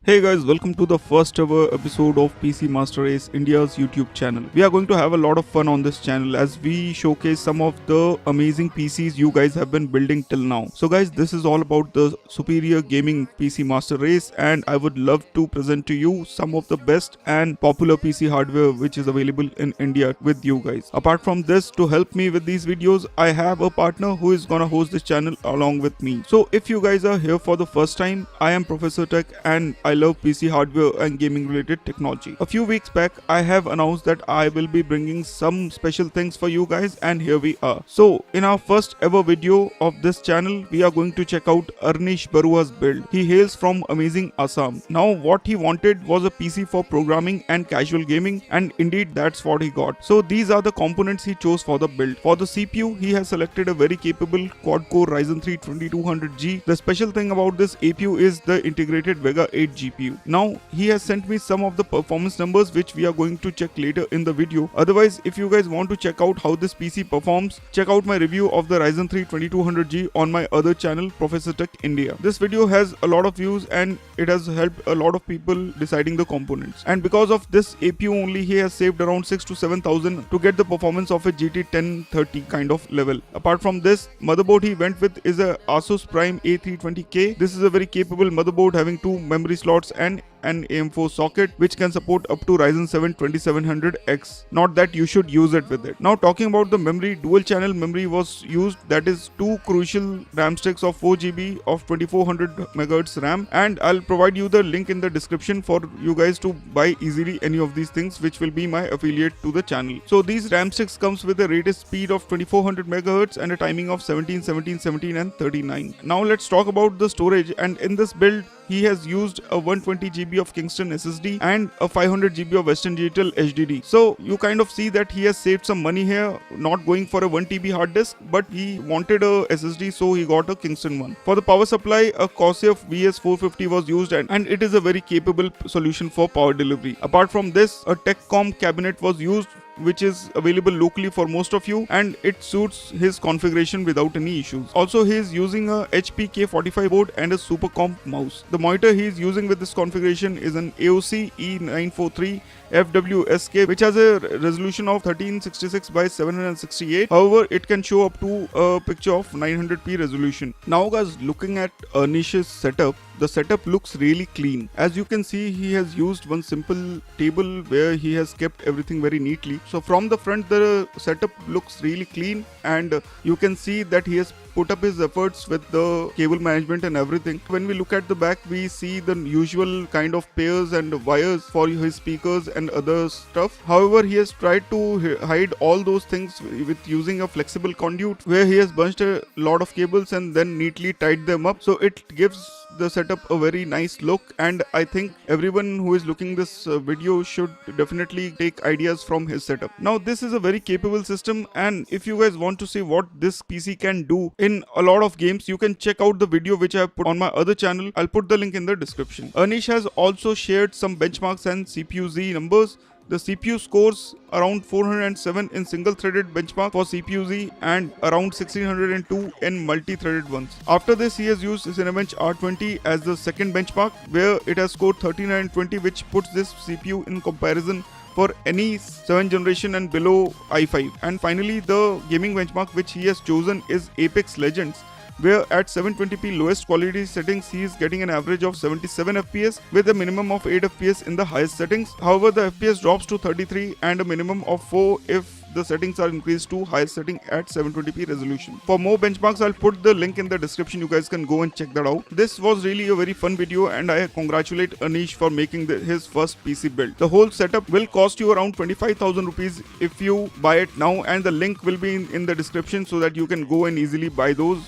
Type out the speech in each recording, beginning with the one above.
Hey guys, welcome to the first ever episode of PC Master Race India's YouTube channel. We are going to have a lot of fun on this channel as we showcase some of the amazing PCs you guys have been building till now. So guys, this is all about the superior gaming PC Master Race, and I would love to present to you some of the best and popular PC hardware which is available in India with you guys. Apart from this, to help me with these videos, I have a partner who is gonna host this channel along with me. So if you guys are here for the first time, I am Professor Tech and I love PC hardware and gaming related technology. A few weeks back, I have announced that I will be bringing some special things for you guys, and here we are. So in our first ever video of this channel, we are going to check out Arnish Baruah's build. He hails from amazing Assam. Now what he wanted was a PC for programming and casual gaming, and indeed that's what he got. So these are the components he chose for the build. For the CPU, he has selected a very capable quad-core Ryzen 3 2200G. The special thing about this APU is the integrated EVGA 8 GPU. Now he has sent me some of the performance numbers which we are going to check later in the video. Otherwise, if you guys want to check out how this PC performs, check out my review of the Ryzen 3 2200G on my other channel, Professor Tech India. This video has a lot of views and it has helped a lot of people deciding the components. And because of this APU only, he has saved around 6 to 7,000 to get the performance of a GT 1030 kind of level. Apart from this, motherboard he went with is a Asus Prime A320K. This is a very capable motherboard having 2 memory slots and an AM4 socket which can support up to Ryzen 7 2700X. Not that you should use it with it. Now talking about the memory, dual channel memory was used, that is 2 crucial RAM sticks of 4GB of 2400 MHz RAM, and I'll provide you the link in the description for you guys to buy easily any of these things, which will be my affiliate to the channel. So these RAM sticks comes with a rated speed of 2400 MHz and a timing of 17, 17, 17 and 39. Now let's talk about the storage, and in this build he has used a 120GB of Kingston SSD and a 500GB of Western Digital HDD. So you kind of see that he has saved some money here, not going for a 1TB hard disk, but he wanted a SSD, so he got a Kingston one. For the power supply, a Corsair VS450 was used, and it is a very capable solution for power delivery. Apart from this, a Teccom cabinet was used, which is available locally for most of you, and it suits his configuration without any issues. Also, he is using a HP K45 board and a Supercomp mouse. The monitor he is using with this configuration is an AOC E943 FWSK, which has a resolution of 1366 by 768. However, it can show up to a picture of 900p resolution. Now guys, looking at Arnish's setup, the setup looks really clean. As you can see, he has used one simple table where he has kept everything very neatly. So from the front, the setup looks really clean, and you can see that he has put up his efforts with the cable management and everything. When we look at the back, we see the usual kind of pairs and wires for his speakers and other stuff. However, he has tried to hide all those things with using a flexible conduit where he has bunched a lot of cables and then neatly tied them up. So it gives the setup a very nice look, and I think everyone who is looking this video should definitely take ideas from his setup. Now this is a very capable system, and if you guys want to see what this PC can do in a lot of games, you can check out the video which I have put on my other channel. I'll put the link in the description. Arnish has also shared some benchmarks and CPU Z numbers. The CPU scores around 407 in single-threaded benchmark for CPU Z and around 1602 in multi-threaded ones. After this, he has used Cinebench R20 as the second benchmark, where it has scored 3920, which puts this CPU in comparison for any 7th generation and below i5. And finally, the gaming benchmark which he has chosen is Apex Legends, where at 720p lowest quality settings he is getting an average of 77 FPS with a minimum of 8 FPS in the highest settings. However, the FPS drops to 33 and a minimum of 4 if the settings are increased to highest setting at 720p resolution. For more benchmarks, I'll put the link in the description. You guys can go and check that out. This was really a very fun video, and I congratulate Arnish for making his first PC build. The whole setup will cost you around 25,000 rupees if you buy it now, and the link will be in the description so that you can go and easily buy those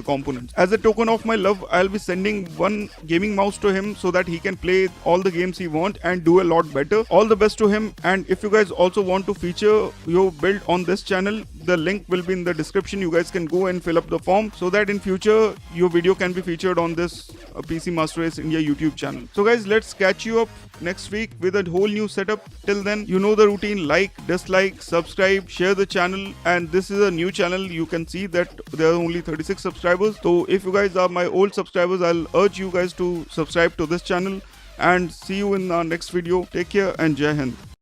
components. As a token of my love, I'll be sending one gaming mouse to him so that he can play all the games he wants and do a lot better. All the best to him. And if you guys also want to feature your build on this channel, the link will be in the description. You guys can go and fill up the form so that in future your video can be featured on this PC Master Race India YouTube channel. So guys, let's catch you up next week with a whole new setup. Till then, you know the routine: like, dislike, subscribe, share the channel. And this is a new channel. You can see that there are only 36 subscribers. So if you guys are my old subscribers, I'll urge you guys to subscribe to this channel, and see you in our next video. Take care and Jai Hind.